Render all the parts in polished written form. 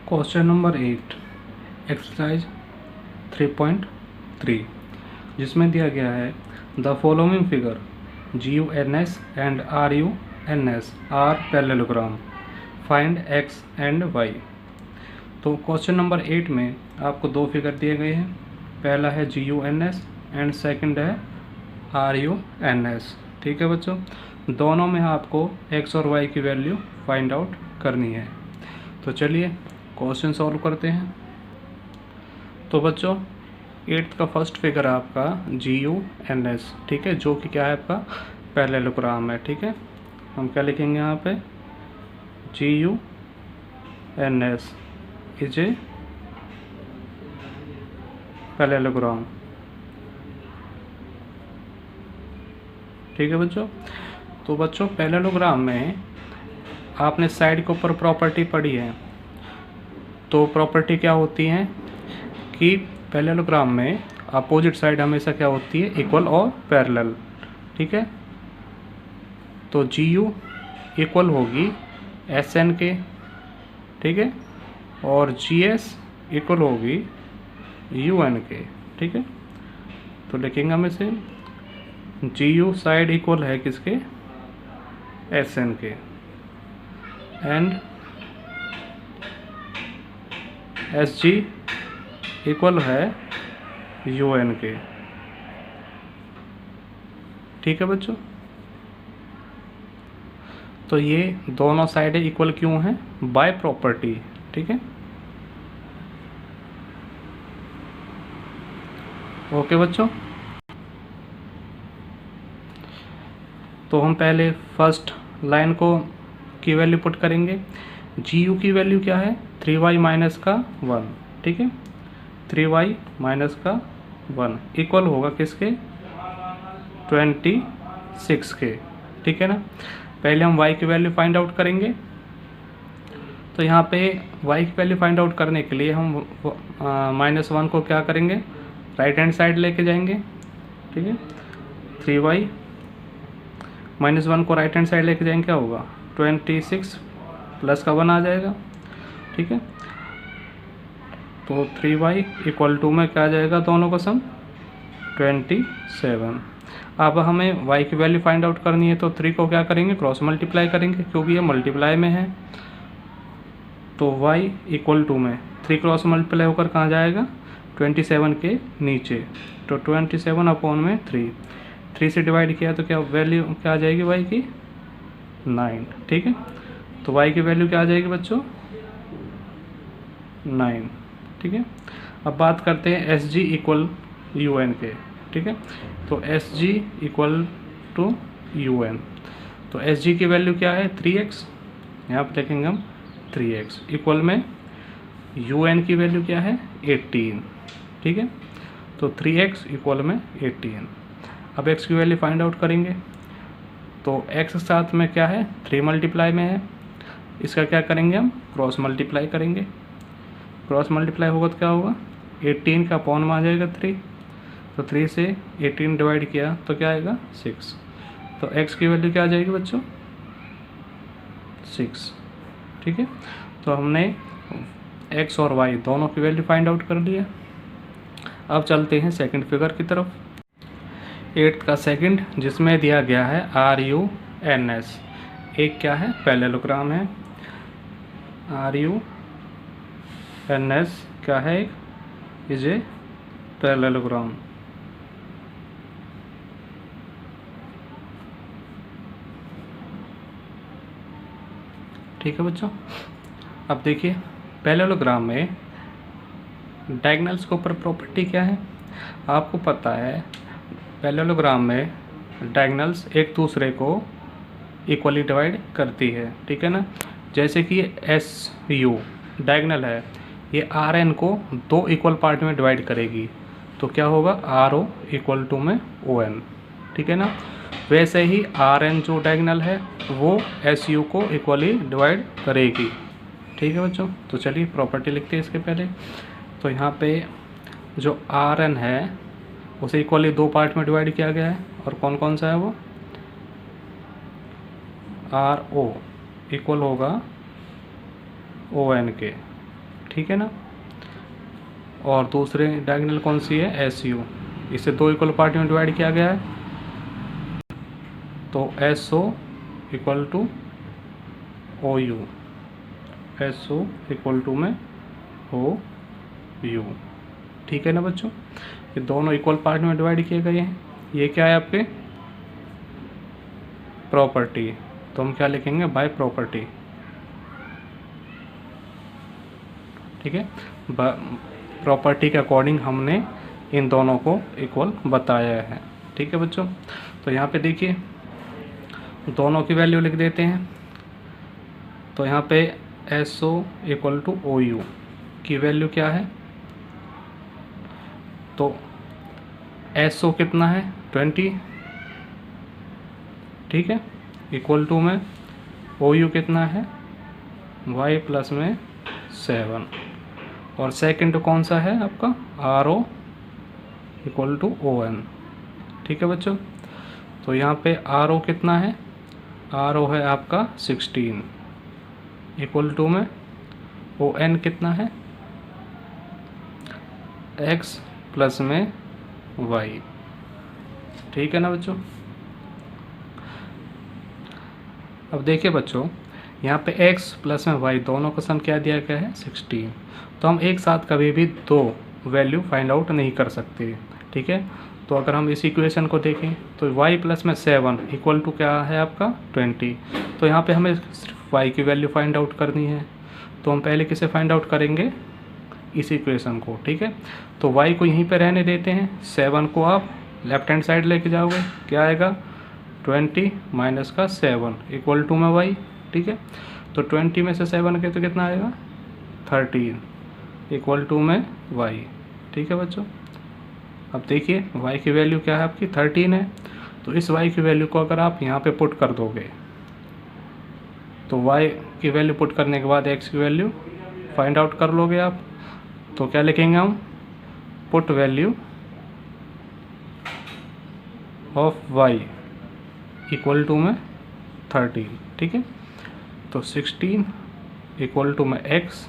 Question number 8 exercise 3.3 जिसमें दिया गया है the following figure GUNS and RUNS are parallelogram find x and y. तो क्वेश्चन नंबर 8 में आपको दो फिगर दिए गए हैं। पहला है GUNS एंड सेकंड है RUNS। ठीक है बच्चों, दोनों में आपको एक्स और वाई की वैल्यू फाइंड आउट करनी है। तो चलिए क्वेश्चन सॉल्व करते हैं। तो बच्चों 8th का फर्स्ट फिगर है आपका GUNS, ठीक है, जो कि क्या है आपका पैरेललोग्राम है। ठीक है, हम क्या लिखेंगे यहाँ पे GUNS इज ए पैरेललोग्राम। ठीक है बच्चों, तो बच्चों पैरेललोग्राम में आपने साइड के ऊपर प्रॉपर्टी पढ़ी है। तो प्रॉपर्टी क्या होती है कि पैरेललोग्राम में अपोजिट साइड हमेशा क्या होती है, इक्वल और पैरेलल। ठीक है, तो GU इक्वल होगी SN के, ठीक है, और GS इक्वल होगी UN के। ठीक है, तो लिखेंगे हम इसे GU साइड इक्वल है किसके, SN के, एंड SG इक्वल है UN के। ठीक है बच्चों, तो ये दोनों साइडें इक्वल क्यों हैं, बाय प्रॉपर्टी। ठीक है, ओके बच्चों, तो हम पहले फर्स्ट लाइन को की वैल्यू पुट करेंगे। GU की वैल्यू क्या है, 3y माइनस का 1। ठीक है, 3y माइनस का 1 इक्वल होगा किसके, 26 के। ठीक है ना, पहले हम y की वैल्यू फाइंड आउट करेंगे। तो यहाँ पे y की वैल्यू फाइंड आउट करने के लिए हम -1 को क्या करेंगे, राइट हैंड साइड लेके जाएंगे। ठीक है, 3y -1 को राइट हैंड साइड लेके जाएंगे, क्या होगा 26 प्लस का 1 आ जाएगा। ठीक है, तो 3y इक्वल टू में क्या आ जाएगा, दोनों का सम 27। अब हमें y की वैल्यू फाइंड आउट करनी है, तो 3 को क्या करेंगे, क्रॉस मल्टीप्लाई करेंगे, क्योंकि ये मल्टीप्लाई में है। तो y इक्वल टू में 3 क्रॉस मल्टीप्लाई होकर कहाँ जाएगा, 27 के नीचे। तो 27 अपॉन में 3 से डिवाइड किया तो क्या वैल्यू क्या आ जाएगी y की, 9। ठीक है, तो y की वैल्यू क्या आ जाएगी बच्चों, 9। ठीक है, अब बात करते हैं SG इक्वल UN के। ठीक है, तो SG इक्वल टू UN, तो SG की वैल्यू क्या है, 3x, यहाँ पर लिखेंगे हम 3x इक्वल में UN की वैल्यू क्या है, 18। ठीक है, तो 3x इक्वल में 18। अब x की वैल्यू फाइंड आउट करेंगे, तो x साथ में क्या है, 3 मल्टीप्लाई में है, इसका क्या करेंगे हम, क्रॉस मल्टीप्लाई करेंगे। क्रॉस मल्टीप्लाई होगा तो क्या होगा, 18 का अपॉन में आ जाएगा 3, तो 3 से 18 डिवाइड किया तो क्या आएगा, 6। तो x की वैल्यू क्या आ जाएगी बच्चों, 6। ठीक है, तो हमने x और y दोनों की वैल्यू फाइंड आउट कर लिया। अब चलते हैं सेकंड फिगर की तरफ। 8th का सेकंड, जिसमें दिया गया है RUNS, एक क्या है, पैरेललोग्राम है। RUNS क्या है, इज ए पैरेललोग्राम। ठीक है बच्चों, अब देखिए पैरेललोग्राम में डायगोनल्स के ऊपर प्रॉपर्टी क्या है, आपको पता है पैरेललोग्राम में डायगोनल्स एक दूसरे को इक्वली डिवाइड करती है। ठीक है ना, जैसे कि SU डायगोनल है, ये RN को 2 इक्वल पार्ट में डिवाइड करेगी, तो क्या होगा, RO इक्वल टू में ON। ठीक है ना, वैसे ही RN जो डायगोनल है वो SU को इक्वली डिवाइड करेगी। ठीक है बच्चों, तो चलिए प्रॉपर्टी लिखते हैं इसके पहले। तो यहाँ पे जो RN है उसे इक्वली 2 पार्ट में डिवाइड किया गया है, और कौन कौन सा है वो, RO इक्वल होगा ON के। ठीक है ना। और दूसरे डायगोनल कौन सी है, SU, इसे 2 इक्वल पार्ट में डिवाइड किया गया है, तो SO equal to OU, SO equal to में OU, ठीक है ना बच्चों। ये दोनों इक्वल पार्ट में डिवाइड किए गए हैं। ये क्या है आपके प्रॉपर्टी, तो हम क्या लिखेंगे, बाय प्रॉपर्टी, ठीक है। प्रॉपर्टी के अकॉर्डिंग हमने इन दोनों को इक्वल बताया है, ठीक है बच्चों। तो यहाँ पे देखिए दोनों की वैल्यू लिख देते हैं। तो यहाँ पे SO इक्वल टू OU की वैल्यू क्या है, तो SO कितना है 20, ठीक है, इक्वल टू में OU कितना है y प्लस में 7, और सेकंड कौन सा है आपका RO इक्वल टू ON, ठीक है बच्चों। तो यहाँ पे RO कितना है, RO है आपका 16 इक्वल टू में ON कितना है x प्लस में y, ठीक है ना बच्चों। अब देखिए बच्चों यहाँ पे x प्लस में y दोनों का सम क्या दिया गया है 16, तो हम एक साथ कभी भी दो वैल्यू फाइंड आउट नहीं कर सकते, ठीक है। तो अगर हम इस इक्वेशन को देखें तो y प्लस में 7 इक्वल टू क्या है आपका 20, तो यहाँ पे हमें सिर्फ y की वैल्यू फाइंड आउट करनी है। तो हम पहले किसे फाइंड आउट करेंगे, इस इक्वेशन को, ठीक है। तो y को यहीं पे रहने देते हैं, 7 को आप लेफ्ट हैंड साइड लेके जाओगे, क्या आएगा 20 माइनस का 7 इक्वल टू में y, ठीक है। तो 20 में से 7 के तो कितना आएगा 13 इक्वल टू में y, ठीक है बच्चों। अब देखिए y की वैल्यू क्या है आपकी 13 है, तो इस y की वैल्यू को अगर आप यहाँ पे पुट कर दोगे तो y की वैल्यू पुट करने के बाद x की वैल्यू फाइंड आउट कर लोगे आप। तो क्या लिखेंगे हम, put value of y equal to में 13, ठीक है। तो 16 इक्वल टू में x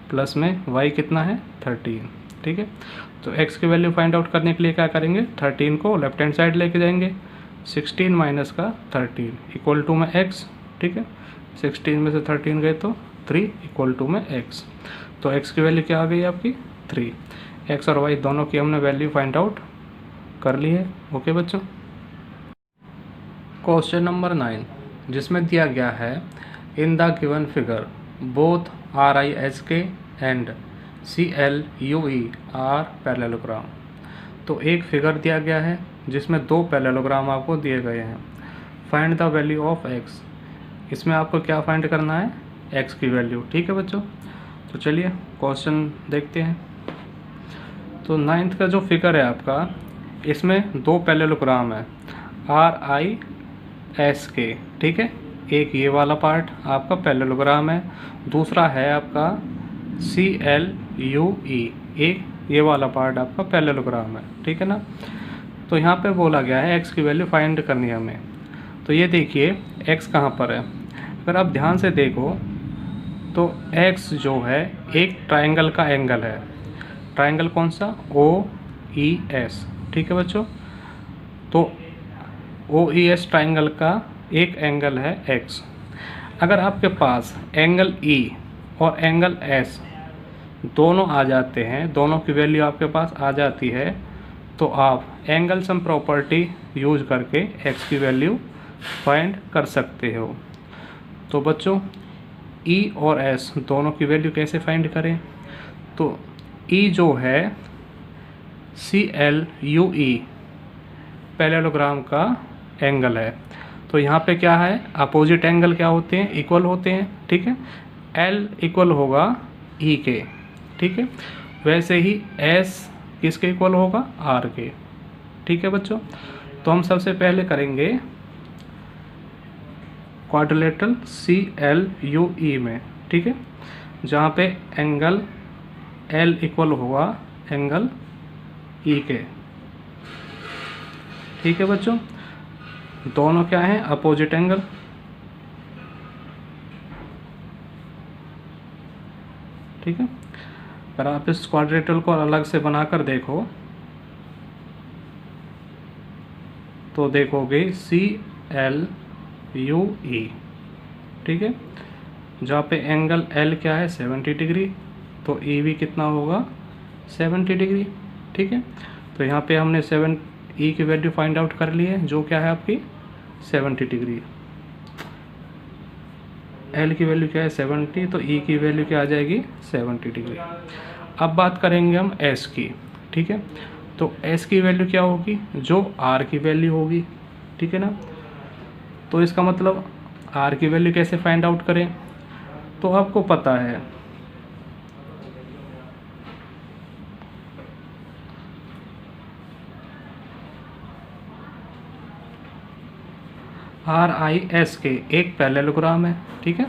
प्लस में y कितना है 13, ठीक है। तो x की वैल्यू फाइंड आउट करने के लिए क्या करेंगे, 13 को लेफ्ट हैंड साइड लेके जाएंगे, 16 माइनस का 13 इक्वल टू में x, ठीक है। 16 में से 13 गए तो 3 इक्वल टू में x, तो x की वैल्यू क्या आ गई आपकी 3। x और y दोनों की हमने वैल्यू फाइंड आउट कर ली है, ओके बच्चों। क्वेश्चन नंबर 9 जिसमें दिया गया है in the given figure both RISK and CLUE are parallelogram. तो एक फिगर दिया गया है जिसमें दो पैरेललोग्राम आपको दिए गए हैं, find the value of x। इसमें आपको क्या फाइंड करना है, x की वैल्यू, ठीक है बच्चों। तो चलिए क्वेश्चन देखते हैं। तो 9th का जो फिगर है आपका, इसमें दो पैरेललोग्राम है RISK, ठीक है। एक ये वाला पार्ट आपका पैरेललोग्राम है, दूसरा है आपका CLUE, एक ये वाला पार्ट आपका पैरेललोग्राम है, ठीक है ना। तो यहाँ पे बोला गया है x की वैल्यू फाइंड करनी है हमें। तो ये देखिए x कहाँ पर है, अगर आप ध्यान से देखो तो x जो है एक ट्रायंगल का एंगल है, ट्रायंगल कौन सा OES, ठीक है बच्चों। तो OES ट्रायंगल का एक एंगल है x। अगर आपके पास एंगल E और एंगल S दोनों आ जाते हैं, दोनों की वैल्यू आपके पास आ जाती है, तो आप एंगल सम प्रॉपर्टी यूज करके x की वैल्यू फाइंड कर सकते हो। तो बच्चों E और S दोनों की वैल्यू कैसे फाइंड करें, तो E जो है CLUE पैरेललोग्राम का एंगल है। तो यहाँ पे क्या है, अपोजिट एंगल क्या होते हैं, इक्वल होते हैं, ठीक है। L इक्वल होगा E के, ठीक है। वैसे ही S किसके इक्वल होगा, R के, ठीक है बच्चों। तो हम सबसे पहले करेंगे क्वाड्रिलेटरल CLUE में, ठीक है, जहाँ पे एंगल L इक्वल होगा एंगल E के, ठीक है बच्चों। दोनों क्या हैं, अपोजिट एंगल। ठीक है। अगर आप इस क्वाड्रेटर को अलग से बनाकर देखो तो देखोगे CLUE, ठीक है। जहाँ पे एंगल L क्या है 70 डिग्री, तो E भी कितना होगा 70 डिग्री, ठीक है। तो यहाँ पे हमने E की वैल्यू फाइंड आउट कर ली है, जो क्या है आपकी 70 डिग्री। L की वैल्यू क्या है 70, तो E की वैल्यू क्या आ जाएगी 70 डिग्री। अब बात करेंगे हम S की, ठीक है। तो S की वैल्यू क्या होगी, जो R की वैल्यू होगी, ठीक है ना। तो इसका मतलब R की वैल्यू कैसे फाइंड आउट करें, तो आपको पता है RIS के एक पैरेललोग्राम है, ठीक है।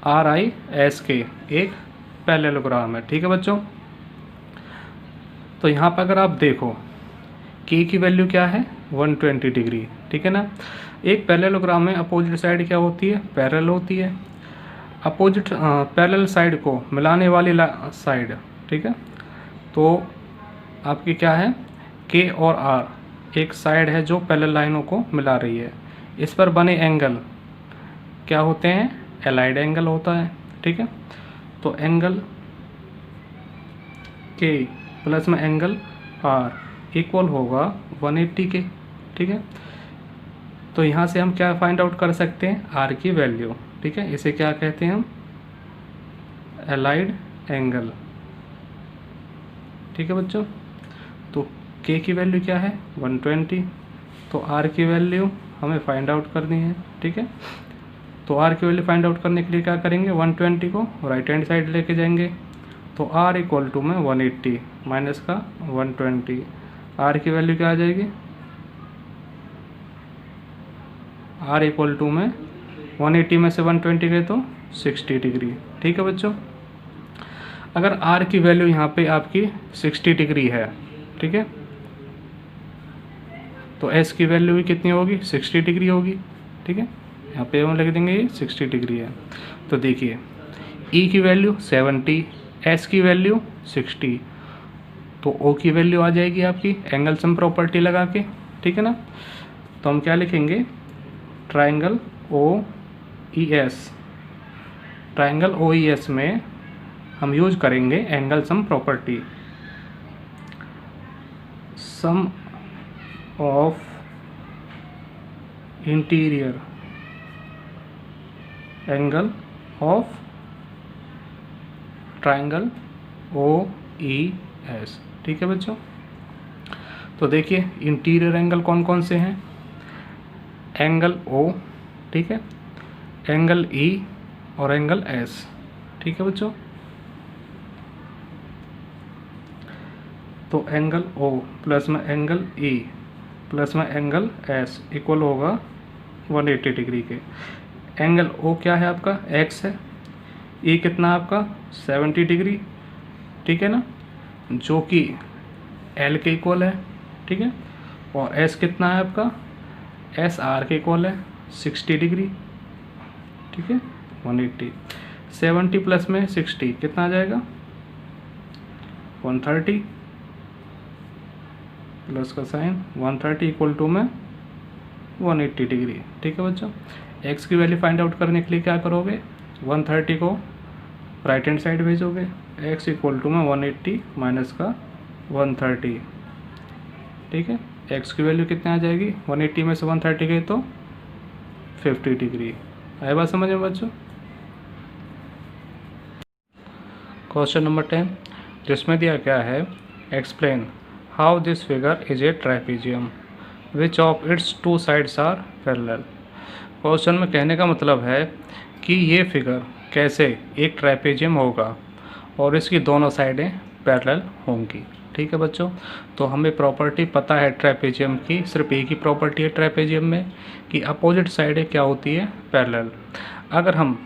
RIS के एक पैरेललोग्राम है, ठीक है बच्चों। तो यहाँ पर अगर आप देखो K की वैल्यू क्या है 120 डिग्री, ठीक है ना। एक पैरेललोग्राम में अपोजिट साइड क्या होती है, पैरेलल होती है। अपोजिट पैरेलल साइड को मिलाने वाली साइड, ठीक है। तो आपकी क्या है K और R एक साइड है जो पैरेलल लाइनों को मिला रही है। इस पर बने एंगल क्या होते हैं, एलाइड एंगल होता है, ठीक है। तो एंगल K प्लस में एंगल R इक्वल होगा 180 के, ठीक है। तो यहाँ से हम क्या फाइंड आउट कर सकते हैं, R की वैल्यू, ठीक है। इसे क्या कहते हैं हम, एलाइड एंगल, ठीक है बच्चों। तो K की वैल्यू क्या है 120, तो R की वैल्यू हमें फाइंड आउट करनी है, ठीक है। तो R की वैल्यू फाइंड आउट करने के लिए क्या करेंगे, 120 को राइट हैंड साइड लेके जाएंगे। तो R इक्वल टू में 180 माइनस का 120, R की वैल्यू क्या आ जाएगी, R इक्वल टू में 180 में से 120 गए तो 60 डिग्री, ठीक है बच्चों। अगर R की वैल्यू यहाँ पे आपकी 60 डिग्री है, ठीक है, तो S की वैल्यू भी कितनी होगी 60 डिग्री होगी, ठीक है। यहाँ पे हम लिख देंगे ये 60 डिग्री है। तो देखिए E की वैल्यू 70, S की वैल्यू 60, तो O की वैल्यू आ जाएगी आपकी एंगल सम प्रॉपर्टी लगा के, ठीक है ना। तो हम क्या लिखेंगे, ट्राइंगल OES, ट्राइंगल OES में हम यूज करेंगे angle sum property, sum of interior angle of triangle OES, ठीक है बच्चों। तो देखिए इंटीरियर एंगल कौन कौन से हैं, एंगल O, ठीक है, एंगल E और एंगल S, ठीक है बच्चों। तो एंगल O प्लस में एंगल E प्लस में एंगल S इक्वल होगा 180 डिग्री के। एंगल O क्या है आपका X है, E कितना आपका 70 डिग्री, ठीक है ना, जो कि L के इक्वल है, ठीक है। और S कितना है आपका, S R के इक्वल है 60 डिग्री, ठीक है। 180 70 प्लस में 60 कितना आ जाएगा 130, प्लस का साइन 130 इक्वल टू में 180 डिग्री, ठीक है बच्चों। X की वैल्यू फाइंड आउट करने के लिए क्या करोगे, 130 को राइट हैंड साइड भेजोगे, X इक्वल टू में 180 माइनस का 130, ठीक है। X की वैल्यू कितने आ जाएगी, 180 में से 130 गए तो 50 डिग्री। आए बात समझ में बच्चों। क्वेश्चन नंबर 10, जिसमें दिया क्या है, explain how this figure is a trapezium which of its two sides are parallel. Question में कहने का मतलब है कि ये फिगर कैसे एक ट्रापेजियम होगा और इसकी दोनों साइडें पैरेलल होंगी, ठीक है बच्चों। तो हमें प्रॉपर्टी पता है ट्रापेजियम की, सिर्फ एक ही प्रॉपर्टी है ट्रापेजियम में कि अपोजिट साइडें क्या होती है पैरेलल। अगर हम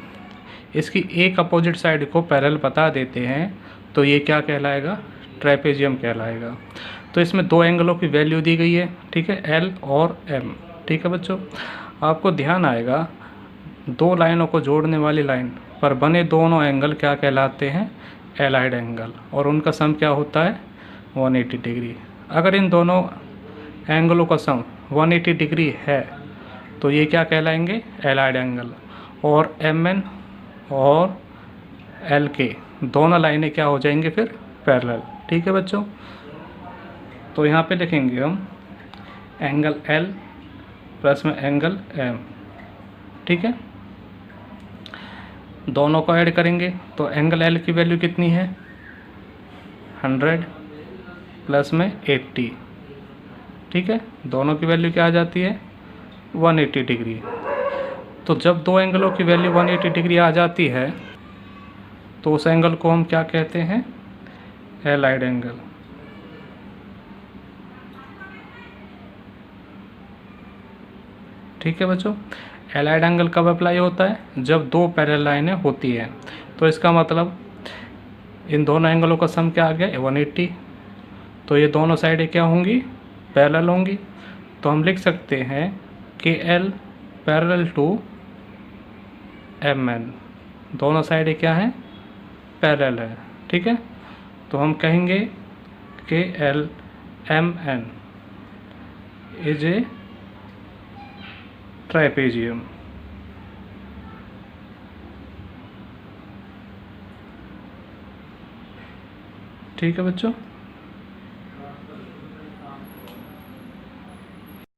इसकी एक अपोजिट साइड को पैरेलल बता देते हैं तो ये क्या कहलाएगा, ट्रापेजियम कहलाएगा। तो इसमें दो एंगलों की वैल्यू दी गई है, ठीक है, L और M, ठीक है बच्चों। आपको ध्यान आएगा दो लाइनों को जोड़ने वाली लाइन पर बने दोनों एंगल क्या कहलाते हैं? एलाइड एंगल, और उनका सम क्या होता है? 180 डिग्री। अगर इन दोनों एंगलों का सम 180 डिग्री है तो ये क्या कहलाएंगे? Allied angle. और एम और एल के दोनों लाइनें क्या हो जाएंगे फिर? पैरेलल। ठीक है बच्चों, तो यहाँ पे लिखेंगे हम एंगल एल प्लस में एंगल एम। ठीक है, दोनों को ऐड करेंगे तो एंगल एल की वैल्यू कितनी है? 100 प्लस में 80। ठीक है, दोनों की वैल्यू क्या आ जाती है? 180 डिग्री। तो जब दो एंगलों की वैल्यू 180 डिग्री आ जाती है तो उस एंगल को हम क्या कहते हैं? Allied angle. ठीक है बच्चों, एलाइड एंगल कब अप्लाई होता है? जब दो पैरेलल लाइनें होती हैं। तो इसका मतलब इन दोनों एंगलों का सम क्या आ गया? 180। तो ये दोनों साइडें क्या होंगी? पैरेलल होंगी। तो हम लिख सकते हैं कि L parallel to M N, दोनों साइडें क्या हैं? पैरेलल है। ठीक है, तो हम कहेंगे कि L M N is a trapezium. ठीक है बच्चों।